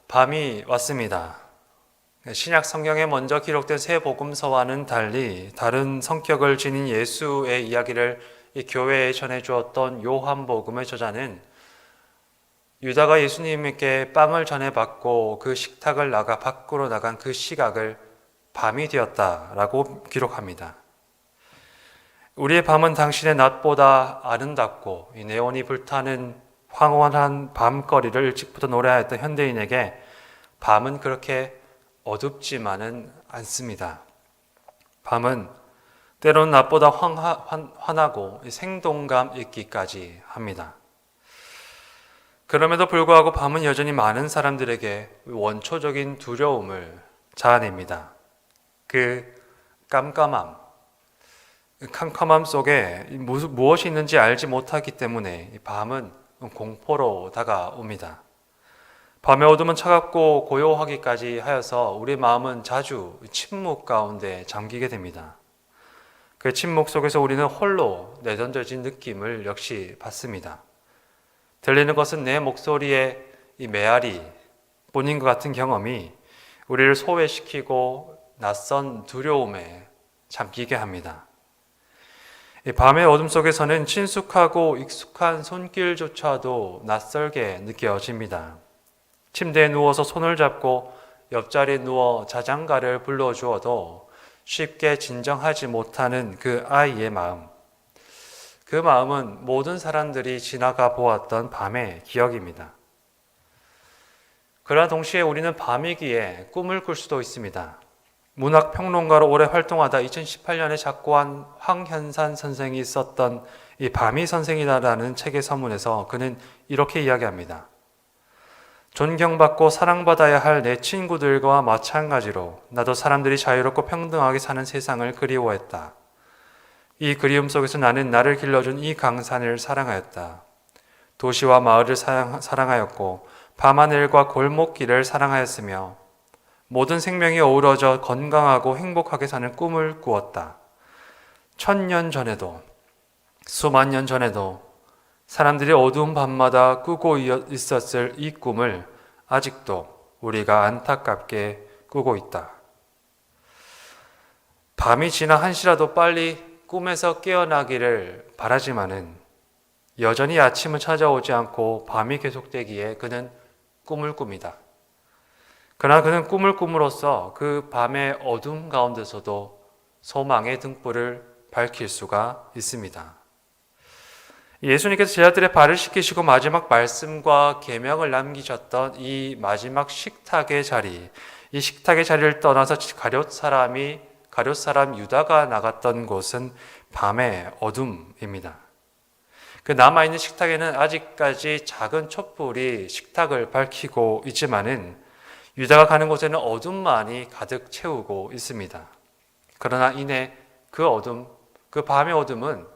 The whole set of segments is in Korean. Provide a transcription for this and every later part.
밤이 왔습니다. 신약 성경에 먼저 기록된 세 복음서와는 달리 다른 성격을 지닌 예수의 이야기를 이 교회에 전해주었던 요한복음의 저자는 유다가 예수님께 빵을 전해받고 그 식탁을 나가 밖으로 나간 그 시각을 밤이 되었다라고 기록합니다. 우리의 밤은 당신의 낮보다 아름답고 이 네온이 불타는 황홀한 밤거리를 일찍부터 노래하였던 현대인에게 밤은 그렇게 어둡지만은 않습니다. 밤은 때로는 낮보다 환하고 생동감 있기까지 합니다. 그럼에도 불구하고 밤은 여전히 많은 사람들에게 원초적인 두려움을 자아냅니다. 그 깜깜함, 캄캄함 속에 무엇이 있는지 알지 못하기 때문에 밤은 공포로 다가옵니다. 밤의 어둠은 차갑고 고요하기까지 하여서 우리 마음은 자주 침묵 가운데 잠기게 됩니다. 그 침묵 속에서 우리는 홀로 내던져진 느낌을 역시 받습니다. 들리는 것은 내 목소리의 이 메아리 뿐인 것 같은 경험이 우리를 소외시키고 낯선 두려움에 잠기게 합니다. 이 밤의 어둠 속에서는 친숙하고 익숙한 손길조차도 낯설게 느껴집니다. 침대에 누워서 손을 잡고 옆자리에 누워 자장가를 불러주어도 쉽게 진정하지 못하는 그 아이의 마음. 그 마음은 모든 사람들이 지나가 보았던 밤의 기억입니다. 그러나 동시에 우리는 밤이기에 꿈을 꿀 수도 있습니다. 문학평론가로 오래 활동하다 2018년에 작고한 황현산 선생이 썼던 이 밤이 선생이다라는 책의 서문에서 그는 이렇게 이야기합니다. 존경받고 사랑받아야 할 내 친구들과 마찬가지로 나도 사람들이 자유롭고 평등하게 사는 세상을 그리워했다. 이 그리움 속에서 나는 나를 길러준 이 강산을 사랑하였다. 도시와 마을을 사랑하였고 밤하늘과 골목길을 사랑하였으며 모든 생명이 어우러져 건강하고 행복하게 사는 꿈을 꾸었다. 1000년 전에도 수만 년 전에도 사람들이 어두운 밤마다 꾸고 있었을 이 꿈을 아직도 우리가 안타깝게 꾸고 있다. 밤이 지나 한시라도 빨리 꿈에서 깨어나기를 바라지만은 여전히 아침은 찾아오지 않고 밤이 계속되기에 그는 꿈을 꿉니다. 그러나 그는 꿈을 꿈으로써 그 밤의 어둠 가운데서도 소망의 등불을 밝힐 수가 있습니다. 예수님께서 제자들의 발을 씻기시고 마지막 말씀과 계명을 남기셨던 이 마지막 식탁의 자리, 이 식탁의 자리를 떠나서 가룟 사람 유다가 나갔던 곳은 밤의 어둠입니다. 그 남아있는 식탁에는 아직까지 작은 촛불이 식탁을 밝히고 있지만은 유다가 가는 곳에는 어둠만이 가득 채우고 있습니다. 그러나 이내 그 어둠, 그 밤의 어둠은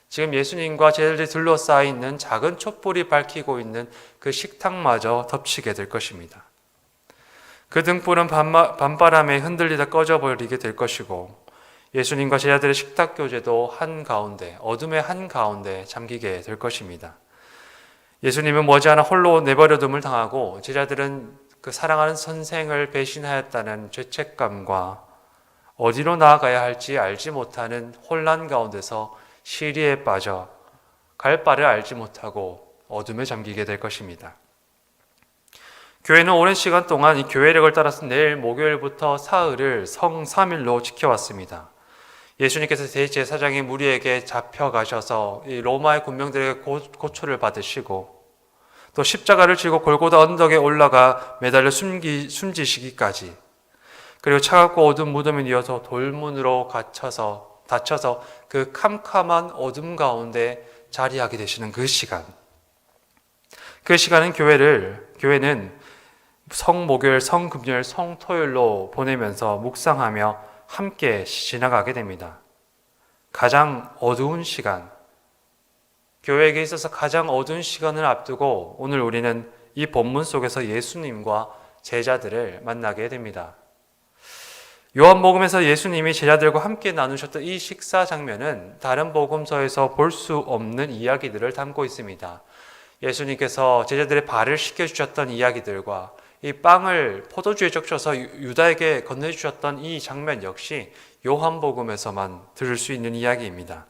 지금 예수님과 제자들이 둘러싸여 있는 작은 촛불이 밝히고 있는 그 식탁마저 덮치게 될 것입니다. 그 등불은 밤바람에 흔들리다 꺼져버리게 될 것이고 예수님과 제자들의 식탁 교제도 한가운데, 어둠의 한가운데 잠기게 될 것입니다. 예수님은 머지않아 홀로 내버려둠을 당하고 제자들은 그 사랑하는 선생을 배신하였다는 죄책감과 어디로 나아가야 할지 알지 못하는 혼란 가운데서 시리에 빠져 갈 바를 알지 못하고 어둠에 잠기게 될 것입니다. 교회는 오랜 시간 동안 이 교회력을 따라서 내일 목요일부터 사흘을 성3일로 지켜왔습니다. 예수님께서 대제사장의 무리에게 잡혀가셔서 이 로마의 군병들에게 고초를 받으시고 또 십자가를 지고 골고다 언덕에 올라가 매달려 숨지시기까지 그리고 차갑고 어두운 무덤에 이어서 돌문으로 닫혀서 그 캄캄한 어둠 가운데 자리하게 되시는 그 시간. 그 시간은 교회는 성목요일, 성금요일, 성토요일로 보내면서 묵상하며 함께 지나가게 됩니다. 가장 어두운 시간, 교회에게 있어서 가장 어두운 시간을 앞두고 오늘 우리는 이 본문 속에서 예수님과 제자들을 만나게 됩니다. 요한복음에서 예수님이 제자들과 함께 나누셨던 이 식사 장면은 다른 복음서에서 볼 수 없는 이야기들을 담고 있습니다. 예수님께서 제자들의 발을 씻겨주셨던 이야기들과 이 빵을 포도주에 적셔서 유다에게 건네주셨던 이 장면 역시 요한복음에서만 들을 수 있는 이야기입니다.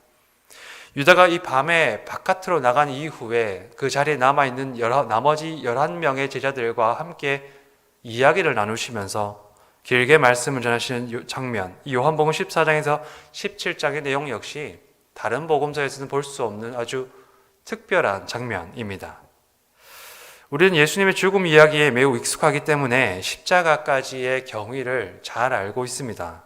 유다가 이 밤에 바깥으로 나간 이후에 그 자리에 남아있는 나머지 11명의 제자들과 함께 이야기를 나누시면서 길게 말씀을 전하시는 장면, 이 요한복음 14장에서 17장의 내용 역시 다른 복음서에서는 볼 수 없는 아주 특별한 장면입니다. 우리는 예수님의 죽음 이야기에 매우 익숙하기 때문에 십자가까지의 경위를 잘 알고 있습니다.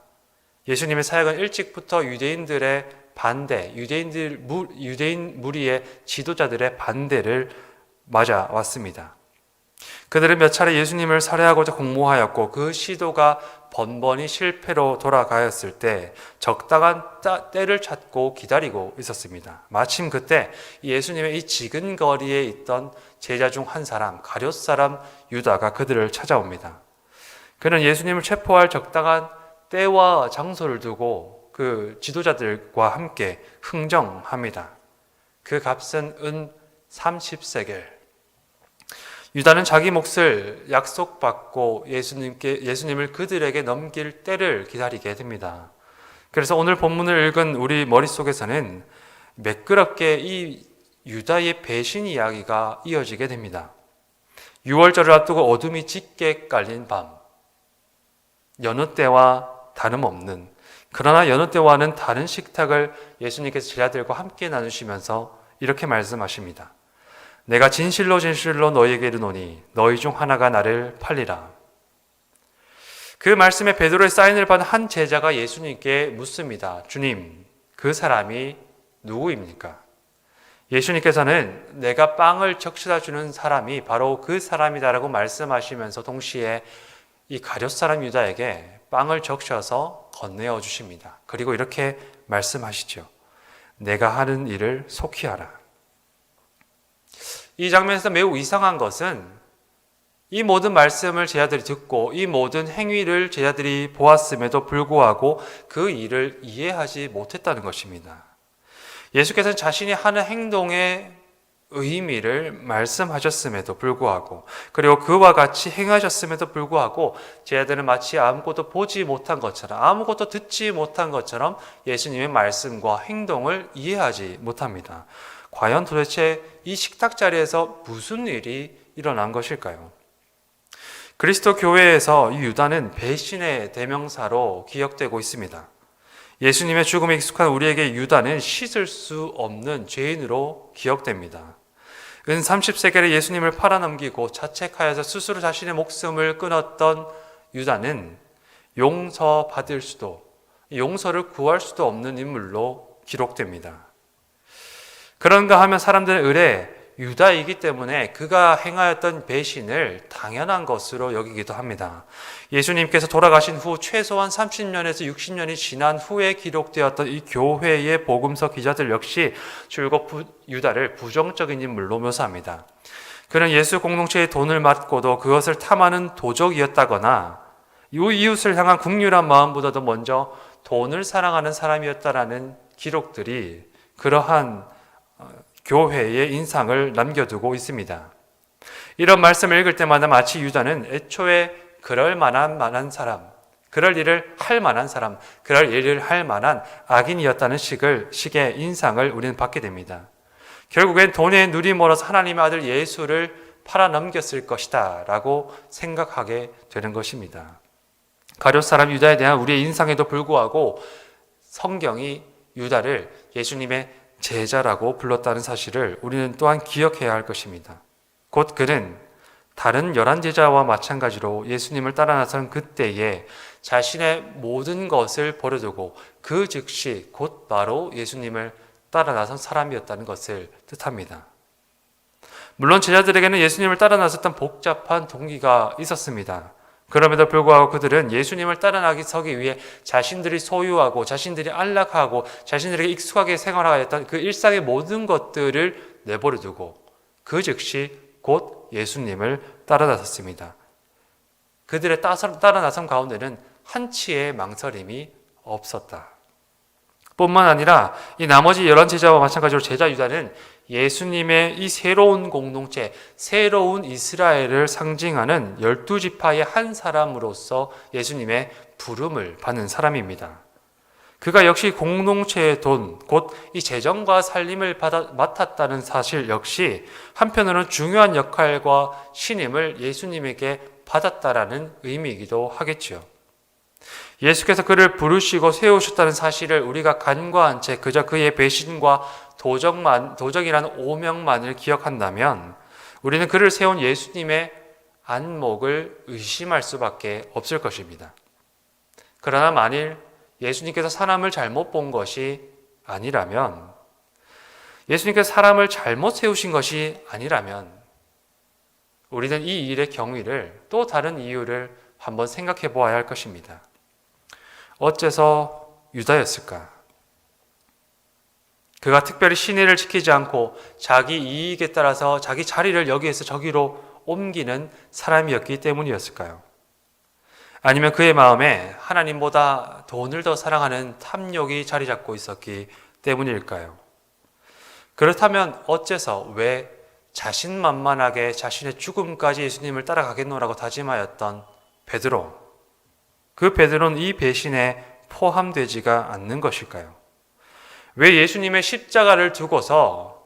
예수님의 사역은 일찍부터 유대인들의 반대, 유대인 무리의 지도자들의 반대를 맞아왔습니다. 그들은 몇 차례 예수님을 살해하고자 공모하였고 그 시도가 번번이 실패로 돌아가였을 때 적당한 때를 찾고 기다리고 있었습니다. 마침 그때 예수님의 이 지근거리에 있던 제자 중 한 사람, 가룟 사람 유다가 그들을 찾아옵니다. 그는 예수님을 체포할 적당한 때와 장소를 두고 그 지도자들과 함께 흥정합니다. 그 값은 은 30세겔. 유다는 자기 몫을 약속받고 예수님을 그들에게 넘길 때를 기다리게 됩니다. 그래서 오늘 본문을 읽은 우리 머릿속에서는 매끄럽게 이 유다의 배신 이야기가 이어지게 됩니다. 6월절을 앞두고 어둠이 짙게 깔린 밤, 여느 때와 다름없는, 그러나 여느 때와는 다른 식탁을 예수님께서 제자들과 함께 나누시면서 이렇게 말씀하십니다. 내가 진실로 진실로 너희에게 이르노니 너희 중 하나가 나를 팔리라. 그 말씀에 베드로의 사인을 받은 한 제자가 예수님께 묻습니다. 주님, 그 사람이 누구입니까? 예수님께서는 내가 빵을 적셔다 주는 사람이 바로 그 사람이다라고 말씀하시면서 동시에 이 가룟 사람 유다에게 빵을 적셔서 건네어 주십니다. 그리고 이렇게 말씀하시죠. 내가 하는 일을 속히 하라. 이 장면에서 매우 이상한 것은 이 모든 말씀을 제자들이 듣고 이 모든 행위를 제자들이 보았음에도 불구하고 그 일을 이해하지 못했다는 것입니다. 예수께서는 자신이 하는 행동의 의미를 말씀하셨음에도 불구하고 그리고 그와 같이 행하셨음에도 불구하고 제자들은 마치 아무것도 보지 못한 것처럼 아무것도 듣지 못한 것처럼 예수님의 말씀과 행동을 이해하지 못합니다. 과연 도대체 이 식탁 자리에서 무슨 일이 일어난 것일까요? 그리스도 교회에서 이 유다는 배신의 대명사로 기억되고 있습니다. 예수님의 죽음에 익숙한 우리에게 유다는 씻을 수 없는 죄인으로 기억됩니다. 은 30세겔에 예수님을 팔아넘기고 자책하여서 스스로 자신의 목숨을 끊었던 유다는 용서받을 수도, 용서를 구할 수도 없는 인물로 기록됩니다. 그런가 하면 사람들은 의뢰 유다이기 때문에 그가 행하였던 배신을 당연한 것으로 여기기도 합니다. 예수님께서 돌아가신 후 최소한 30년에서 60년이 지난 후에 기록되었던 이 교회의 복음서 기자들 역시 줄곧 유다를 부정적인 인물로 묘사합니다. 그는 예수 공동체의 돈을 받고도 그것을 탐하는 도적이었다거나 이 이웃을 향한 긍휼한 마음보다도 먼저 돈을 사랑하는 사람이었다라는 기록들이 그러한 교회의 인상을 남겨두고 있습니다. 이런 말씀을 읽을 때마다 마치 유다는 애초에 그럴 일을 할 만한 사람, 그럴 일을 할 만한 악인이었다는 식의 인상을 우리는 받게 됩니다. 결국엔 돈에 눈이 멀어서 하나님의 아들 예수를 팔아넘겼을 것이다 라고 생각하게 되는 것입니다. 가룟 사람 유다에 대한 우리의 인상에도 불구하고 성경이 유다를 예수님의 제자라고 불렀다는 사실을 우리는 또한 기억해야 할 것입니다. 곧 그는 다른 11제자와 마찬가지로 예수님을 따라 나선 그때에 자신의 모든 것을 버려두고 그 즉시 곧 바로 예수님을 따라 나선 사람이었다는 것을 뜻합니다. 물론 제자들에게는 예수님을 따라 나섰던 복잡한 동기가 있었습니다. 그럼에도 불구하고 그들은 예수님을 따라 나서기 위해 자신들이 소유하고 자신들이 안락하고 자신들에게 익숙하게 생활하였던 그 일상의 모든 것들을 내버려 두고 그 즉시 곧 예수님을 따라 나섰습니다. 그들의 따라 나선 가운데는 한치의 망설임이 없었다. 뿐만 아니라 이 나머지 11제자와 마찬가지로 제자 유다는 예수님의 이 새로운 공동체, 새로운 이스라엘을 상징하는 12지파의 한 사람으로서 예수님의 부름을 받는 사람입니다. 그가 역시 공동체의 돈, 곧 이 재정과 살림을 맡았다는 사실 역시 한편으로는 중요한 역할과 신임을 예수님에게 받았다라는 의미이기도 하겠지요. 예수께서 그를 부르시고 세우셨다는 사실을 우리가 간과한 채 그저 그의 배신과 도적이라는 오명만을 기억한다면 우리는 그를 세운 예수님의 안목을 의심할 수밖에 없을 것입니다. 그러나 만일 예수님께서 사람을 잘못 본 것이 아니라면, 예수님께서 사람을 잘못 세우신 것이 아니라면 우리는 이 일의 경위를 또 다른 이유를 한번 생각해 보아야 할 것입니다. 어째서 유다였을까? 그가 특별히 신의를 지키지 않고 자기 이익에 따라서 자기 자리를 여기에서 저기로 옮기는 사람이었기 때문이었을까요? 아니면 그의 마음에 하나님보다 돈을 더 사랑하는 탐욕이 자리 잡고 있었기 때문일까요? 그렇다면 어째서 왜 자신만만하게 자신의 죽음까지 예수님을 따라가겠노라고 다짐하였던 베드로, 그 베드로는 이 배신에 포함되지가 않는 것일까요? 왜 예수님의 십자가를 두고서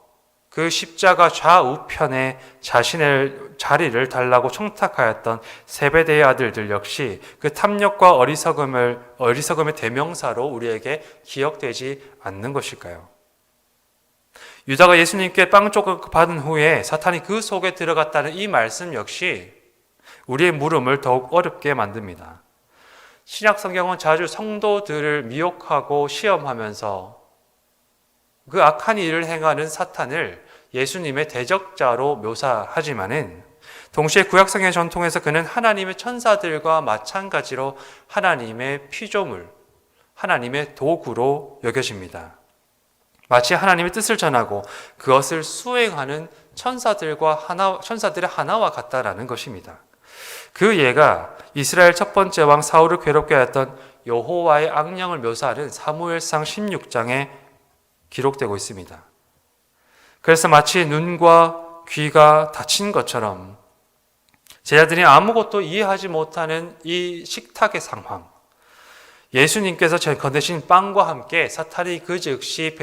그 십자가 좌우편에 자신의 자리를 달라고 청탁하였던 세베대의 아들들 역시 그 탐욕과 어리석음의 대명사로 우리에게 기억되지 않는 것일까요? 유다가 예수님께 빵 조각 받은 후에 사탄이 그 속에 들어갔다는 이 말씀 역시 우리의 물음을 더욱 어렵게 만듭니다. 신약 성경은 자주 성도들을 미혹하고 시험하면서 그 악한 일을 행하는 사탄을 예수님의 대적자로 묘사하지만은 동시에 구약성경 전통에서 그는 하나님의 천사들과 마찬가지로 하나님의 피조물, 하나님의 도구로 여겨집니다. 마치 하나님의 뜻을 전하고 그것을 수행하는 천사들의 하나와 같다라는 것입니다. 그 예가 이스라엘 첫 번째 왕 사울을 괴롭게 하였던 여호와의 악령을 묘사하는 사무엘상 16장에 기록되고 있습니다. 그래서 마치 눈과 귀가 닫힌 것처럼 제자들이 아무것도 이해하지 못하는 이 식탁의 상황, 예수님께서 건네신 빵과 함께 사탄이 그 즉시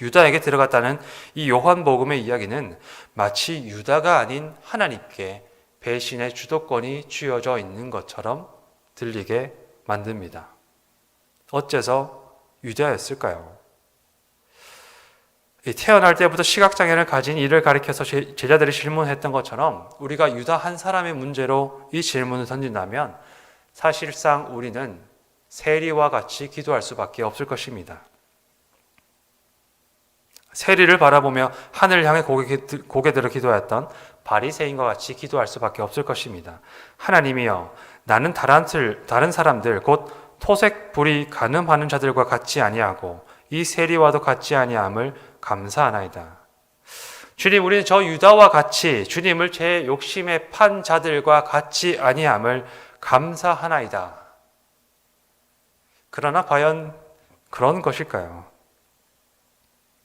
유다에게 들어갔다는 이 요한복음의 이야기는 마치 유다가 아닌 하나님께 배신의 주도권이 쥐어져 있는 것처럼 들리게 만듭니다. 어째서 유다였을까요? 태어날 때부터 시각장애를 가진 이를 가리켜서 제자들이 질문했던 것처럼 우리가 유다 한 사람의 문제로 이 질문을 던진다면 사실상 우리는 세리와 같이 기도할 수밖에 없을 것입니다. 세리를 바라보며 하늘을 향해 고개 들어 기도했던 바리새인과 같이 기도할 수밖에 없을 것입니다. 하나님이여, 나는 다른 사람들 곧 토색 불이 간음하는 자들과 같지 아니하고 이 세리와도 같지 아니함을 감사하나이다. 주님, 우리는 저 유다와 같이 주님을 제 욕심에 판 자들과 같지 아니함을 감사하나이다. 그러나 과연 그런 것일까요?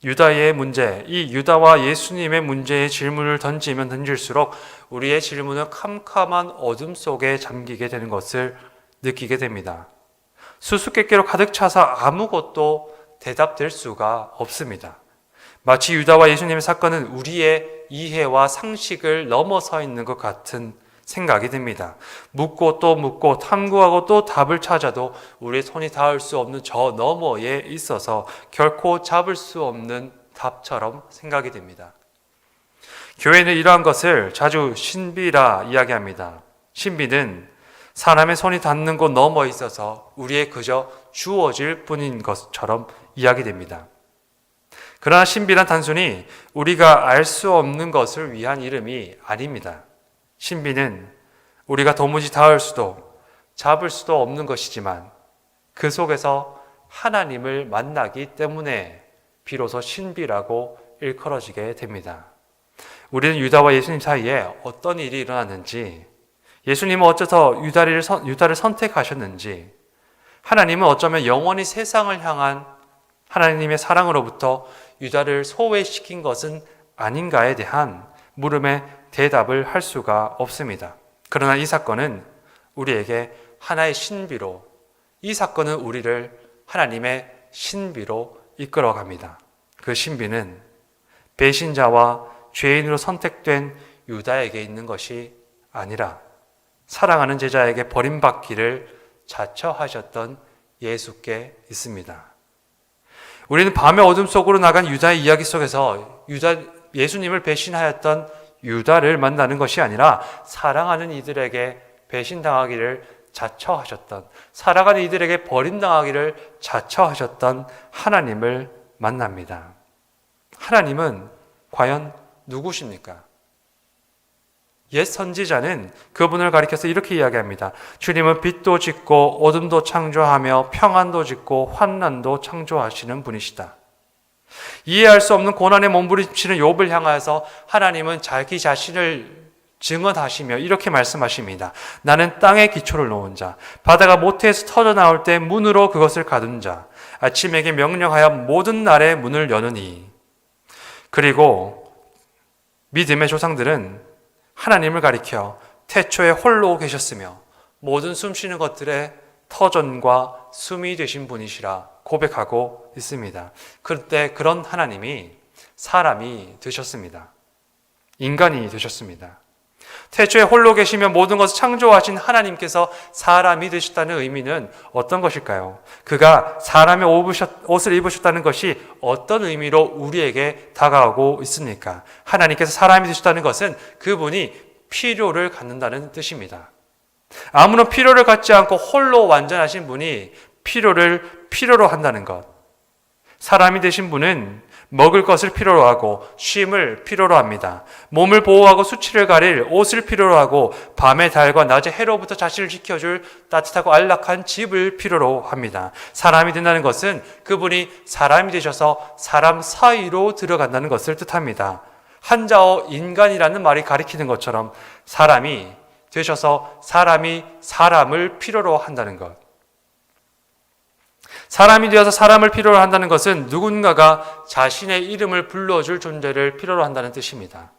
유다의 문제, 이 유다와 예수님의 문제의 질문을 던지면 던질수록 우리의 질문은 캄캄한 어둠 속에 잠기게 되는 것을 느끼게 됩니다. 수수께끼로 가득 차서 아무것도 대답될 수가 없습니다. 마치 유다와 예수님의 사건은 우리의 이해와 상식을 넘어서 있는 것 같은 생각이 듭니다. 묻고 또 묻고 탐구하고 또 답을 찾아도 우리의 손이 닿을 수 없는 저 너머에 있어서 결코 잡을 수 없는 답처럼 생각이 됩니다. 교회는 이러한 것을 자주 신비라 이야기합니다. 신비는 사람의 손이 닿는 곳 넘어 있어서 우리의 그저 주어질 뿐인 것처럼 이야기됩니다. 그러나 신비란 단순히 우리가 알 수 없는 것을 위한 이름이 아닙니다. 신비는 우리가 도무지 닿을 수도 잡을 수도 없는 것이지만 그 속에서 하나님을 만나기 때문에 비로소 신비라고 일컬어지게 됩니다. 우리는 유다와 예수님 사이에 어떤 일이 일어났는지, 예수님은 어째서 유다를 선택하셨는지, 하나님은 어쩌면 영원히 세상을 향한 하나님의 사랑으로부터 유다를 소외시킨 것은 아닌가에 대한 물음에 대답을 할 수가 없습니다. 그러나 이 사건은 우리에게 하나의 신비로, 이 사건은 우리를 하나님의 신비로 이끌어갑니다. 그 신비는 배신자와 죄인으로 선택된 유다에게 있는 것이 아니라 사랑하는 제자에게 버림받기를 자처하셨던 예수께 있습니다. 우리는 밤의 어둠 속으로 나간 유다의 이야기 속에서 예수님을 배신하였던 유다를 만나는 것이 아니라 사랑하는 이들에게 배신당하기를 자처하셨던, 사랑하는 이들에게 버림당하기를 자처하셨던 하나님을 만납니다. 하나님은 과연 누구십니까? 옛 선지자는 그분을 가리켜서 이렇게 이야기합니다. 주님은 빛도 짓고 어둠도 창조하며 평안도 짓고 환난도 창조하시는 분이시다. 이해할 수 없는 고난에 몸부림치는 욥을 향하여서 하나님은 자기 자신을 증언하시며 이렇게 말씀하십니다. 나는 땅에 기초를 놓은 자, 바다가 모태에서 터져나올 때 문으로 그것을 가둔 자, 아침에게 명령하여 모든 날에 문을 여느니. 그리고 믿음의 조상들은 하나님을 가리켜 태초에 홀로 계셨으며 모든 숨쉬는 것들의 터전과 숨이 되신 분이시라 고백하고 있습니다. 그때 그런 하나님이 사람이 되셨습니다. 인간이 되셨습니다. 태초에 홀로 계시며 모든 것을 창조하신 하나님께서 사람이 되셨다는 의미는 어떤 것일까요? 그가 사람의 옷을 입으셨다는 것이 어떤 의미로 우리에게 다가오고 있습니까? 하나님께서 사람이 되셨다는 것은 그분이 필요를 갖는다는 뜻입니다. 아무런 필요를 갖지 않고 홀로 완전하신 분이 필요를 필요로 한다는 것. 사람이 되신 분은 먹을 것을 필요로 하고 쉼을 필요로 합니다. 몸을 보호하고 수치를 가릴 옷을 필요로 하고 밤의 달과 낮의 해로부터 자신을 지켜줄 따뜻하고 안락한 집을 필요로 합니다. 사람이 된다는 것은 그분이 사람이 되셔서 사람 사이로 들어간다는 것을 뜻합니다. 한자어 인간이라는 말이 가리키는 것처럼 사람이 되셔서 사람이 사람을 필요로 한다는 것. 사람이 되어서 사람을 필요로 한다는 것은 누군가가 자신의 이름을 불러줄 존재를 필요로 한다는 뜻입니다.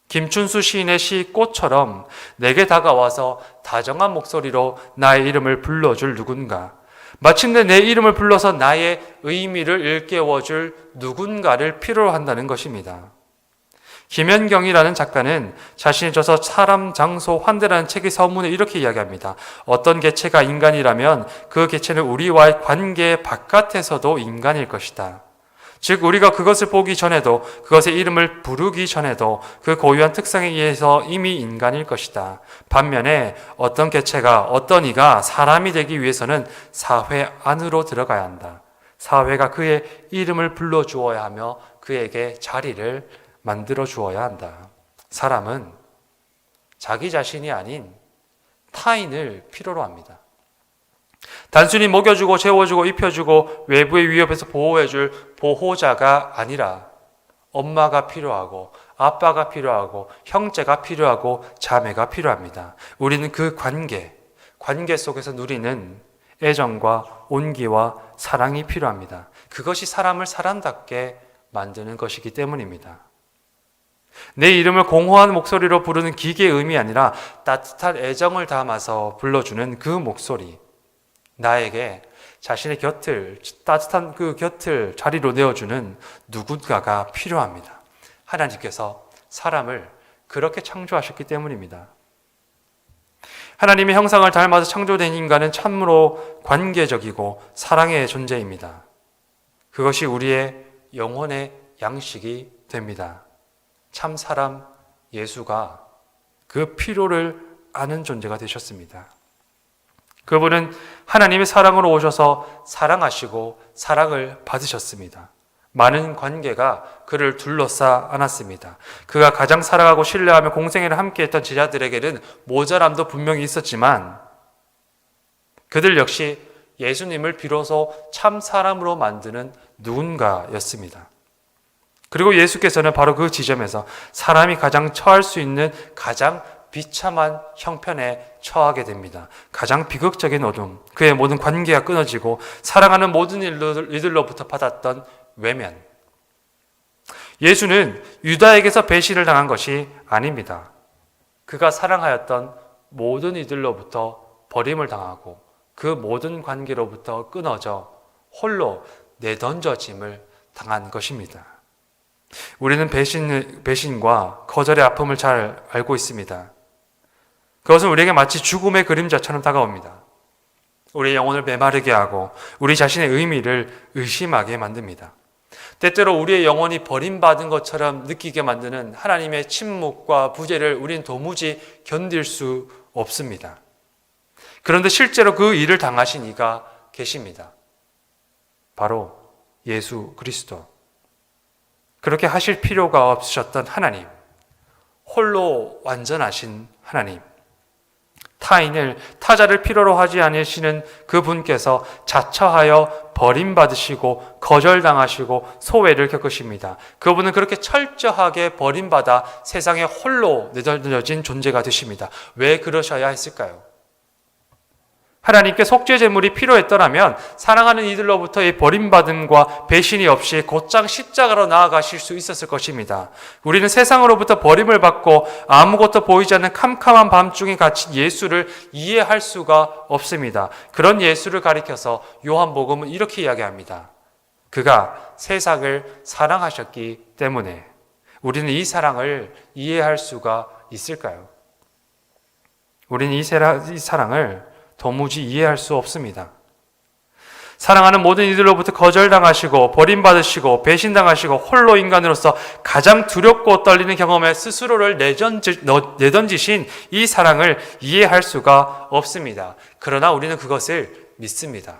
김춘수 시인의 시 꽃처럼 내게 다가와서 다정한 목소리로 나의 이름을 불러줄 누군가, 마침내 내 이름을 불러서 나의 의미를 일깨워줄 누군가를 필요로 한다는 것입니다. 김현경이라는 작가는 자신이 써서 사람, 장소, 환대라는 책의 서문에 이렇게 이야기합니다. 어떤 개체가 인간이라면 그 개체는 우리와의 관계 바깥에서도 인간일 것이다. 즉 우리가 그것을 보기 전에도, 그것의 이름을 부르기 전에도 그 고유한 특성에 의해서 이미 인간일 것이다. 반면에 어떤 개체가, 어떤 이가 사람이 되기 위해서는 사회 안으로 들어가야 한다. 사회가 그의 이름을 불러주어야 하며 그에게 자리를 만들어 주어야 한다. 사람은 자기 자신이 아닌 타인을 필요로 합니다. 단순히 먹여주고 재워주고 입혀주고 외부의 위협에서 보호해줄 보호자가 아니라 엄마가 필요하고 아빠가 필요하고 형제가 필요하고 자매가 필요합니다. 우리는 그 관계 속에서 누리는 애정과 온기와 사랑이 필요합니다. 그것이 사람을 사람답게 만드는 것이기 때문입니다. 내 이름을 공허한 목소리로 부르는 기계의 의미 아니라 따뜻한 애정을 담아서 불러주는 그 목소리. 나에게 자신의 곁을, 따뜻한 그 곁을 자리로 내어주는 누군가가 필요합니다. 하나님께서 사람을 그렇게 창조하셨기 때문입니다. 하나님의 형상을 닮아서 창조된 인간은 참으로 관계적이고 사랑의 존재입니다. 그것이 우리의 영혼의 양식이 됩니다. 참 사람 예수가 그 필요를 아는 존재가 되셨습니다. 그분은 하나님의 사랑으로 오셔서 사랑하시고 사랑을 받으셨습니다. 많은 관계가 그를 둘러싸 안았습니다. 그가 가장 사랑하고 신뢰하며 공생애를 함께했던 제자들에게는 모자람도 분명히 있었지만 그들 역시 예수님을 비로소 참 사람으로 만드는 누군가였습니다. 그리고 예수께서는 바로 그 지점에서 사람이 가장 처할 수 있는 가장 비참한 형편에 처하게 됩니다. 가장 비극적인 어둠, 그의 모든 관계가 끊어지고 사랑하는 모든 이들로부터 받았던 외면. 예수는 유다에게서 배신을 당한 것이 아닙니다. 그가 사랑하였던 모든 이들로부터 버림을 당하고 그 모든 관계로부터 끊어져 홀로 내던져짐을 당한 것입니다. 우리는 배신과 거절의 아픔을 잘 알고 있습니다. 그것은 우리에게 마치 죽음의 그림자처럼 다가옵니다. 우리의 영혼을 메마르게 하고 우리 자신의 의미를 의심하게 만듭니다. 때때로 우리의 영혼이 버림받은 것처럼 느끼게 만드는 하나님의 침묵과 부재를 우리는 도무지 견딜 수 없습니다. 그런데 실제로 그 일을 당하신 이가 계십니다. 바로 예수 그리스도. 그렇게 하실 필요가 없으셨던 하나님, 홀로 완전하신 하나님, 타자를 필요로 하지 않으시는 그분께서 자처하여 버림받으시고 거절당하시고 소외를 겪으십니다. 그분은 그렇게 철저하게 버림받아 세상에 홀로 내던져진 존재가 되십니다. 왜 그러셔야 했을까요? 하나님께 속죄 제물이 필요했더라면 사랑하는 이들로부터의 버림받음과 배신이 없이 곧장 십자가로 나아가실 수 있었을 것입니다. 우리는 세상으로부터 버림을 받고 아무것도 보이지 않는 캄캄한 밤중에 갇힌 예수를 이해할 수가 없습니다. 그런 예수를 가리켜서 요한복음은 이렇게 이야기합니다. 그가 세상을 사랑하셨기 때문에. 우리는 이 사랑을 이해할 수가 있을까요? 우리는 이 사랑을 도무지 이해할 수 없습니다. 사랑하는 모든 이들로부터 거절당하시고 버림받으시고 배신당하시고 홀로 인간으로서 가장 두렵고 떨리는 경험에 스스로를 내던지신 이 사랑을 이해할 수가 없습니다. 그러나 우리는 그것을 믿습니다.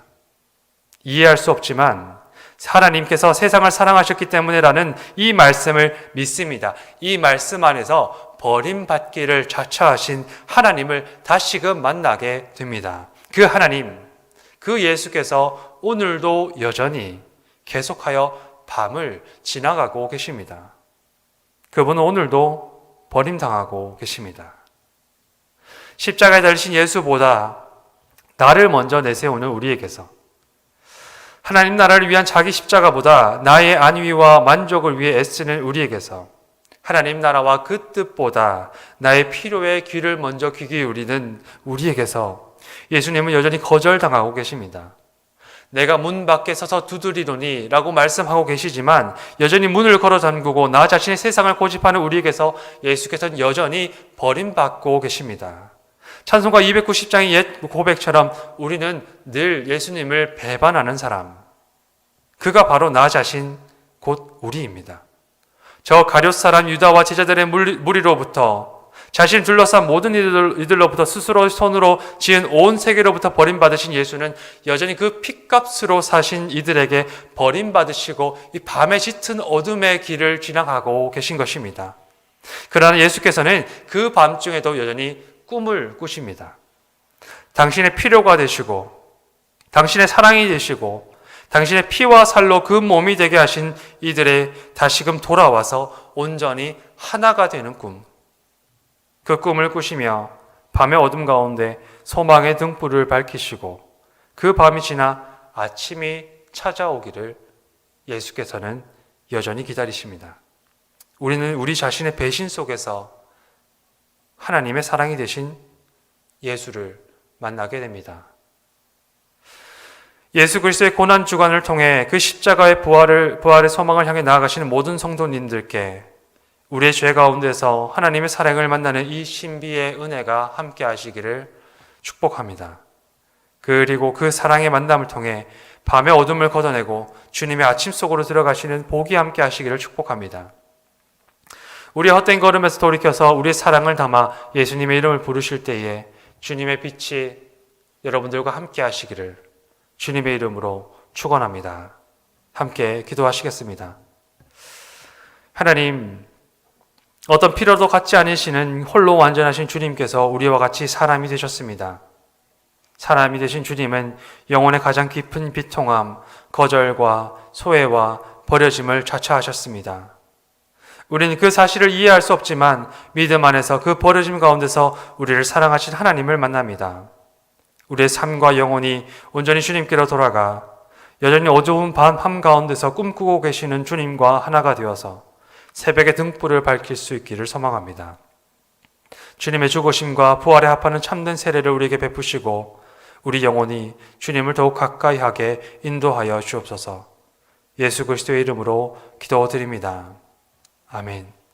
이해할 수 없지만 하나님께서 세상을 사랑하셨기 때문에라는 이 말씀을 믿습니다. 이 말씀 안에서 버림받기를 자처하신 하나님을 다시금 만나게 됩니다. 그 하나님, 그 예수께서 오늘도 여전히 계속하여 밤을 지나가고 계십니다. 그분은 오늘도 버림당하고 계십니다. 십자가에 달리신 예수보다 나를 먼저 내세우는 우리에게서 하나님 나라를 위한 자기 십자가보다 나의 안위와 만족을 위해 애쓰는 우리에게서 하나님 나라와 그 뜻보다 나의 필요에 귀를 먼저 귀 기울이는 우리에게서 예수님은 여전히 거절당하고 계십니다. 내가 문 밖에 서서 두드리노니 라고 말씀하고 계시지만 여전히 문을 걸어 잠그고 나 자신의 세상을 고집하는 우리에게서 예수께서는 여전히 버림받고 계십니다. 찬송가 290장의 옛 고백처럼 우리는 늘 예수님을 배반하는 사람, 그가 바로 나 자신 곧 우리입니다. 저 가룟 사람 유다와 제자들의 무리로부터 자신을 둘러싼 모든 이들로부터 스스로 손으로 지은 온 세계로부터 버림받으신 예수는 여전히 그 핏값으로 사신 이들에게 버림받으시고 이 밤에 짙은 어둠의 길을 지나가고 계신 것입니다. 그러나 예수께서는 그 밤중에도 여전히 꿈을 꾸십니다. 당신의 필요가 되시고 당신의 사랑이 되시고 당신의 피와 살로 그 몸이 되게 하신 이들의 다시금 돌아와서 온전히 하나가 되는 꿈. 그 꿈을 꾸시며 밤의 어둠 가운데 소망의 등불을 밝히시고 그 밤이 지나 아침이 찾아오기를 예수께서는 여전히 기다리십니다. 우리는 우리 자신의 배신 속에서 하나님의 사랑이 되신 예수를 만나게 됩니다. 예수 그리스도의 고난 주간을 통해 그 십자가의 부활의 소망을 향해 나아가시는 모든 성도님들께 우리의 죄 가운데서 하나님의 사랑을 만나는 이 신비의 은혜가 함께 하시기를 축복합니다. 그리고 그 사랑의 만남을 통해 밤의 어둠을 걷어내고 주님의 아침 속으로 들어가시는 복이 함께 하시기를 축복합니다. 우리의 헛된 걸음에서 돌이켜서 우리의 사랑을 담아 예수님의 이름을 부르실 때에 주님의 빛이 여러분들과 함께 하시기를 주님의 이름으로 축원합니다. 함께 기도하시겠습니다. 하나님, 어떤 필요도 갖지 않으시는 홀로 완전하신 주님께서 우리와 같이 사람이 되셨습니다. 사람이 되신 주님은 영혼의 가장 깊은 비통함, 거절과 소외와 버려짐을 자처하셨습니다. 우리는 그 사실을 이해할 수 없지만 믿음 안에서 그 버려짐 가운데서 우리를 사랑하신 하나님을 만납니다. 우리의 삶과 영혼이 온전히 주님께로 돌아가 여전히 어두운 밤 가운데서 꿈꾸고 계시는 주님과 하나가 되어서 새벽의 등불을 밝힐 수 있기를 소망합니다. 주님의 죽으심과 부활에 합하는 참된 세례를 우리에게 베푸시고 우리 영혼이 주님을 더욱 가까이 하게 인도하여 주옵소서. 예수 그리스도의 이름으로 기도드립니다. 아멘.